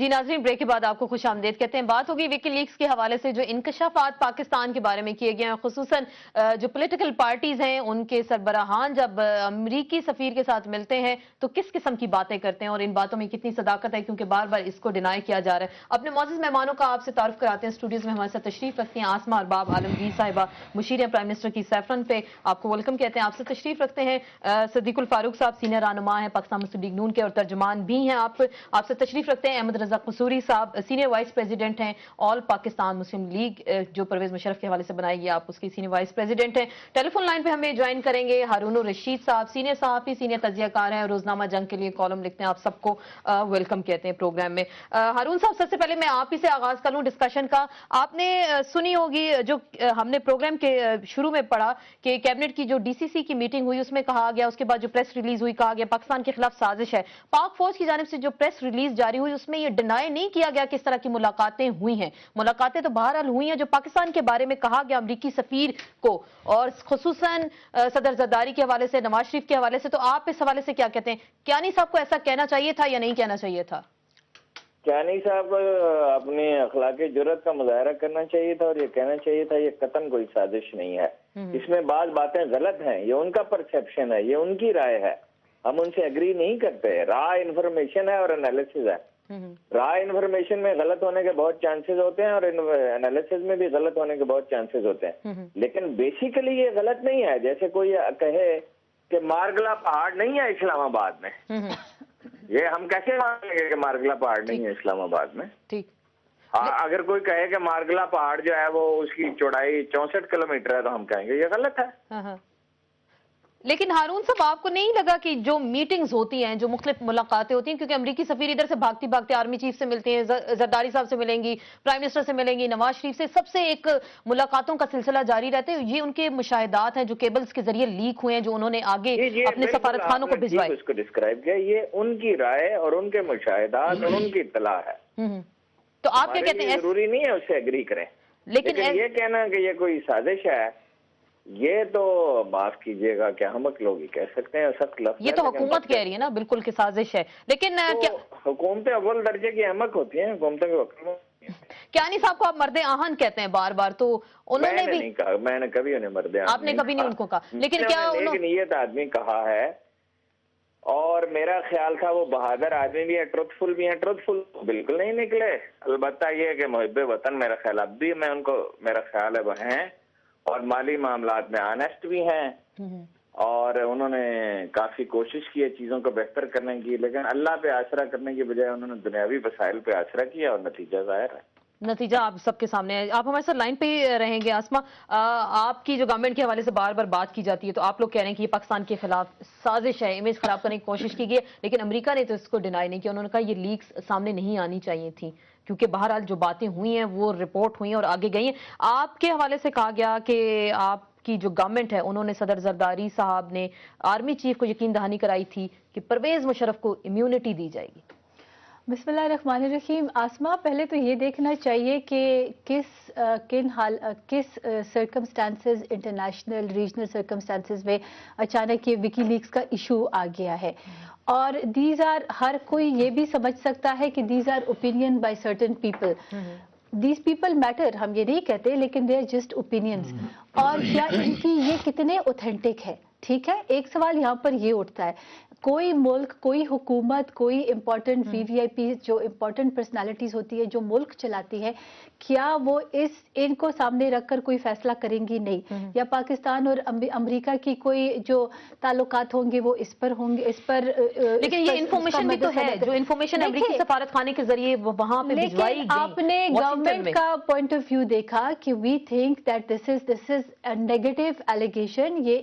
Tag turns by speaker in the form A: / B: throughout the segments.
A: जी नाज़रीन, ब्रेक के बाद आपको खुश आमदीद कहते हैं। बात होगी विकी लीक्स के हवाले से जो इंकशाफात पाकिस्तान के बारे में किए गए हैं, खुसूसन जो पॉलिटिकल पार्टीज हैं उनके सरबराहान जब अमरीकी सफीर के साथ मिलते हैं तो किस किस्म की बातें करते हैं और इन बातों में कितनी सदाकत है, क्योंकि बार बार इसको डिनाई किया जा रहा है। अपने मौजूद मेहमानों का आपसे तारुफ कराते हैं। स्टूडियोज में हमारे साथ तशरीफ रखती हैं आसमा अरबाब आलमगीर साहिबा, मुशीर प्राइम मिनिस्टर की सैफरन पे आपको वेलकम कहते हैं। आपसे तशरीफ रखते हैं सदीकुल फारूक साहब, सीनियर रहनुमा है पाकिस्तान मुस्लिम लीग नून के और तर्जुमान भी हैं। आपसे तशरीफ रखते हैं अहमद रजा कसूरी साहब, सीनियर वाइस प्रेसिडेंट हैं ऑल पाकिस्तान मुस्लिम लीग, जो परवेज मुशर्रफ के हवाले से बनाई गई, आप उसकी सीनियर वाइस प्रेसिडेंट हैं। टेलीफोन लाइन पे हमें ज्वाइन करेंगे हारून रशीद साहब, सीनियर सहाफी, सीनियर तजियाकार हैं, रोजनामा जंग के लिए कॉलम लिखते हैं। आप सबको वेलकम कहते हैं प्रोग्राम में। हारून साहब, सबसे पहले मैं आप ही से आगाज कर लूं डिस्कशन का। आपने सुनी होगी जो हमने प्रोग्राम के शुरू में पढ़ा कि कैबिनेट की जो डीसीसी की मीटिंग हुई उसमें कहा गया, उसके बाद जो प्रेस रिलीज हुई कहा गया पाकिस्तान के खिलाफ साजिश है। पाक फौज की जानिब से जो प्रेस रिलीज जारी हुई उसमें यह डिनाई नहीं किया गया कि इस तरह की मुलाकातें हुई हैं। मुलाकातें तो बहरहाल हुई हैं। जो पाकिस्तान के बारे में कहा गया अमरीकी सफीर को और खुसूसन सदर जरदारी के हवाले से, नवाज शरीफ के हवाले से, तो आप इस हवाले से क्या कहते हैं? कियानी साहब को ऐसा कहना चाहिए था या नहीं कहना चाहिए था?
B: कियानी साहब अपनी अखलाकी जुर्रत का मुजाहरा करना चाहिए था और ये कहना चाहिए था ये कतन कोई साजिश नहीं है। इसमें बात बातें गलत हैं, ये उनका परसेप्शन है, ये उनकी राय है, हम उनसे एग्री नहीं करते। रॉ इन्फॉर्मेशन है और एनालिसिस है। रॉ इन्फॉर्मेशन में गलत होने के बहुत चांसेस होते हैं और एनालिसिस में भी गलत होने के बहुत चांसेस होते हैं, लेकिन बेसिकली ये गलत नहीं है। जैसे कोई कहे कि मारगला पहाड़ नहीं है इस्लामाबाद में, ये हम कैसे मानेंगे कि मारगला पहाड़ नहीं है इस्लामाबाद में? ठीक। हाँ, अगर कोई कहे कि मारगला पहाड़ जो है वो उसकी चौड़ाई 64 किलोमीटर है तो हम कहेंगे ये गलत है।
A: लेकिन हारून साहब, आपको नहीं लगा कि जो मीटिंग्स होती हैं, जो मुख्तलिफ मुलाकातें होती हैं, क्योंकि अमरीकी सफीर इधर से भागती भागती आर्मी चीफ से मिलते हैं, जरदारी साहब से मिलेंगी, प्राइम मिनिस्टर से मिलेंगी, नवाज शरीफ से, सबसे एक मुलाकातों का सिलसिला जारी रहता है। ये उनके मुशाहिदात हैं जो केबल्स के जरिए लीक हुए हैं, जो उन्होंने आगे अपने सफारत खानों को भिजवाए।
B: उसको डिस्क्राइब किया, ये उनकी राय और उनके मुशाहिदात और उनकी इत्तला है।
A: तो आप क्या कहते हैं?
B: जरूरी नहीं है उससे एग्री करें, लेकिन ये कहना कि ये कोई साजिश है, ये तो माफ कीजिएगा क्या हम लोग ही कह सकते हैं। सख्त लफ्ज़
A: ये तो हुकूमत कह रही है ना बिल्कुल कि साजिश है, लेकिन
B: तो क्या हुकूमतें अव्वल दर्जे की अहमक होती हैं? हुकूमतें के वक्त
A: कियानी साहब को आप मर्दे आहन कहते हैं बार बार, तो उन्होंने भी
B: नहीं कहा, मैंने कभी उन्हें मर्दे आहन
A: आपने कभी नहीं उनको कहा, लेकिन क्या
B: एक नीयत आदमी कहा है और मेरा ख्याल था वो बहादुर आदमी भी है, ट्रुथफुल भी है। ट्रुथफुल बिल्कुल नहीं निकले, अलबत्ता ये कि मुहिब्बे वतन मेरा ख्याल अब भी मैं उनको मेरा ख्याल है वो हैं और माली मामलात में ऑनेस्ट भी हैं और उन्होंने काफी कोशिश की है चीजों को बेहतर करने की, लेकिन अल्लाह पे आसरा करने की बजाय उन्होंने दुनियावी वसाइल पे आसरा किया और नतीजा जाहिर है।
A: नतीजा आप सबके सामने है। आप हमारे साथ लाइन पे रहेंगे आसमा। आपकी जो गवर्नमेंट के हवाले से बार बार बात की जाती है तो आप लोग कह रहे हैं कि ये पाकिस्तान के खिलाफ साजिश है, इमेज खराब करने की कोशिश की गई है, लेकिन अमेरिका ने तो इसको डिनाई नहीं किया। उन्होंने कहा ये लीक्स सामने नहीं आनी चाहिए थी, क्योंकि बहरहाल जो बातें हुई हैं वो रिपोर्ट हुई हैं और आगे गई हैं। आपके हवाले से कहा गया कि आपकी जो गवर्नमेंट है उन्होंने सदर जरदारी साहब ने आर्मी चीफ को यकीन दहानी कराई थी कि परवेज मुशर्रफ को इम्यूनिटी दी जाएगी।
C: बिस्मिल्लाहिर्रहमानिर्रहीम। आसमा, पहले तो ये देखना चाहिए कि किस सर्कमस्टांसेस, इंटरनेशनल रीजनल सर्कमस्टांसेस में अचानक ये विकी लीक्स का इशू आ गया है, और दीज आर, हर कोई ये भी समझ सकता है कि these our opinion by certain people. These people matter, हम ये नहीं कहते, लेकिन दे आर जस्ट ओपिनियंस। और क्या इनकी ये कितने ऑथेंटिक है? ठीक है, एक सवाल यहाँ पर ये उठता है, कोई मुल्क, कोई हुकूमत, कोई इम्पोर्टेंट वीवीआईपी जो इम्पोर्टेंट पर्सनालिटीज होती है, जो मुल्क चलाती है, क्या वो इनको सामने रखकर कोई फैसला करेंगी? नहीं। या पाकिस्तान और अमेरिका की कोई जो ताल्लुकात होंगे वो इस पर होंगे, इस पर
A: लेकिन ये इन्फॉर्मेशन भी तो है, जो इन्फॉर्मेशन अमेरिकी सफारत खाने के जरिए वहां पे भिजवाई गई।
C: आपने गवर्नमेंट का पॉइंट ऑफ व्यू देखा कि we think that this is a negative allegation, ये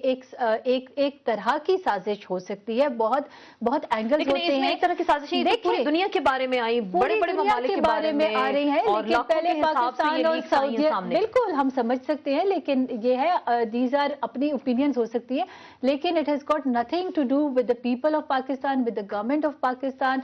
C: एक तरह की साजिश हो सकती है। बहुत एंगल्स होते हैं।
A: एक तरह की साजिशें पूरी दुनिया के बारे में आई, बड़े बड़े ममालिक के बारे में आ रही हैं,
C: लेकिन पहले पाकिस्तान और सऊदी, बिल्कुल हम समझ सकते हैं, लेकिन ये है दीज आर अपनी ओपिनियंस हो सकती है, लेकिन it has got nothing to do with the people of Pakistan, with the government of Pakistan,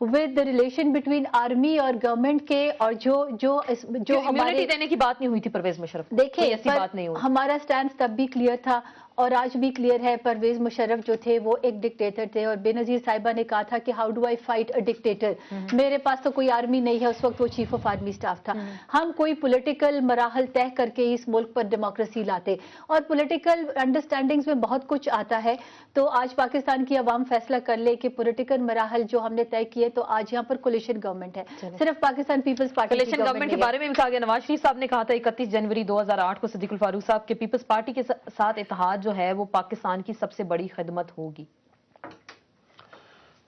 C: with the relation between army और गवर्नमेंट के। और जो
A: हमारे देने की बात नहीं हुई थी परवेज मुशर्रफ,
C: देखिए ऐसी बात नहीं हुई। हमारा स्टैंड तब भी क्लियर था और आज भी क्लियर है परवेज मुशर्रफ जो थे वो एक डिक्टेटर थे, और बेनजीर साहिबा ने कहा था कि how do I fight a dictator, मेरे पास तो कोई आर्मी नहीं है, उस वक्त वो चीफ ऑफ आर्मी स्टाफ था। हम कोई पॉलिटिकल मराहल तय करके इस मुल्क पर डेमोक्रेसी लाते, और पॉलिटिकल अंडरस्टैंडिंग्स में बहुत कुछ आता है। तो आज पाकिस्तान की अवाम फैसला कर ले कि पॉलिटिकल मराहल जो हमने तय किए, तो आज यहाँ पर कोलिशन गवर्नमेंट है, सिर्फ Pakistan Peoples Party
A: coalition government के बारे में भी कहा गया। नवाज शरीफ साहब ने कहा था 31 जनवरी 2008 को सिद्दीकुल फारूक साहब के पीपल्स पार्टी के साथ इत्तेहाद जो है वो पाकिस्तान की सबसे बड़ी खिदमत होगी।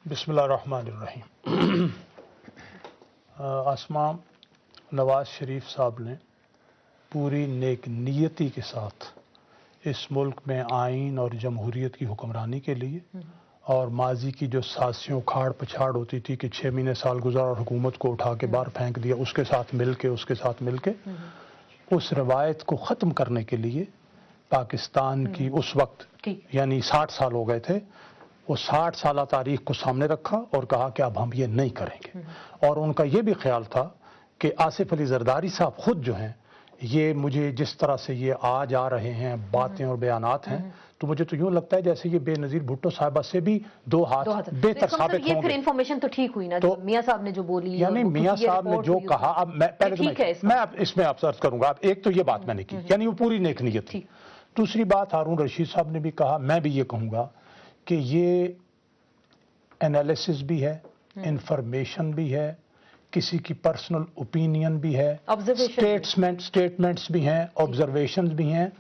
D: बिस्मिल्लाहिर्रहमानिर्रहीम। आसमा, नवाज शरीफ साहब ने पूरी नेक नियति के साथ इस मुल्क में आइन और जमहूरियत की हुक्मरानी के लिए, और माजी की जो साजिशों खाड़ पछाड़ होती थी कि 6 महीने साल गुजार और हुकूमत को उठा के बाहर फेंक दिया, उसके साथ मिलके उस रवायत को ख़त्म करने के लिए पाकिस्तान की उस वक्त यानी 60 साल हो गए थे, वो 60 साल तारीख को सामने रखा और कहा कि अब हम ये नहीं करेंगे। और उनका ये भी ख्याल था कि आसिफ अली जरदारी साहब खुद जो हैं, ये मुझे जिस तरह से ये आज आ रहे हैं बातें और बयानात हैं, तो मुझे तो यूं लगता है जैसे ये बेनजीर भुट्टो साहिबा से भी दो हाथ बेहतर साबित होंगे।
A: ये फिर इन्फॉर्मेशन तो ठीक हुई ना, तो मियां साहब ने जो बोली,
D: यानी मियां साहब ने जो कहा, अब मैं पहले मैं इसमें आप सर्च करूंगा। अब एक तो ये बात मैंने की, यानी वो पूरी नेक नियत थी। दूसरी बात हारून रशीद साहब ने भी कहा, मैं भी ये कहूंगा कि ये एनालिसिस भी है, इंफॉर्मेशन भी है, किसी की पर्सनल ओपिनियन भी है, स्टेटमेंट्स भी हैं, ऑब्जर्वेशंस भी हैं,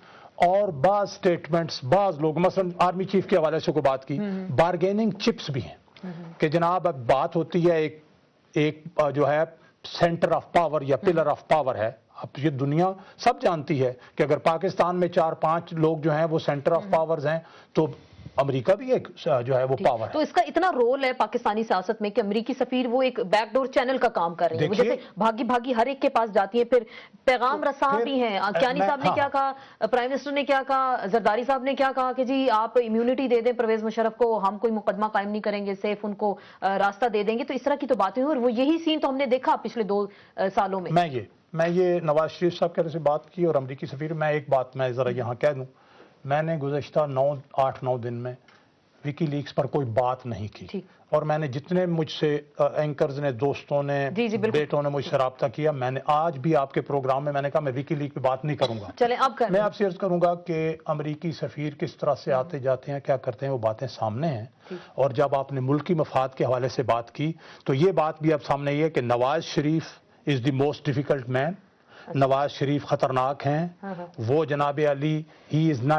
D: और बाज स्टेटमेंट्स बाज लोग मसलन आर्मी चीफ के हवाले से कोई बात की, बार्गेनिंग चिप्स भी हैं कि जनाब अब बात होती है एक जो है सेंटर ऑफ पावर या पिलर ऑफ पावर है। अब ये दुनिया सब जानती है कि अगर पाकिस्तान में 4-5 लोग जो हैं वो सेंटर ऑफ पावर्स हैं, तो अमेरिका भी एक जो है वो पावर है।
A: तो इसका इतना रोल है पाकिस्तानी सियासत में कि अमेरिकी सफीर वो एक बैकडोर चैनल का काम कर रही है, वो जैसे भागी हर एक के पास जाती है, फिर पैगाम रसा भी हैं। कियानी साहब ने क्या कहा, प्राइम मिनिस्टर ने क्या कहा, जरदारी साहब ने क्या कहा कि जी आप इम्यूनिटी दे दें परवेज मुशर्रफ को, हम कोई मुकदमा कायम नहीं करेंगे, सिर्फ उनको रास्ता दे देंगे। तो इस तरह की तो बातें हुई, और वो यही सीन तो हमने देखा पिछले 2 सालों में।
D: मैं ये नवाज शरीफ साहब कहने से बात की और अमेरिकी सफीर, मैं एक बात मैं जरा यहाँ कह दूं, मैंने गुज़श्ता 8-9 दिन में विकी लीक्स पर कोई बात नहीं की, और मैंने जितने मुझसे एंकर्स ने, दोस्तों ने, बेटों ने मुझसे रब्ता किया, मैंने आज भी आपके प्रोग्राम में मैंने कहा मैं विकी लीक पे बात नहीं करूंगा।
A: चलें अब कर
D: मैं आपसे अर्ज करूंगा कि अमेरिकी सफीर किस तरह से आते जाते हैं, क्या करते हैं, वो बातें सामने हैं। और जब आपने मुल्की मफाद के हवाले से बात की, तो ये बात भी अब सामने ये है कि Nawaz Sharif is the most difficult man, Nawaz Sharif खतरनाक हैं, वो जनाब अली ही इज नॉट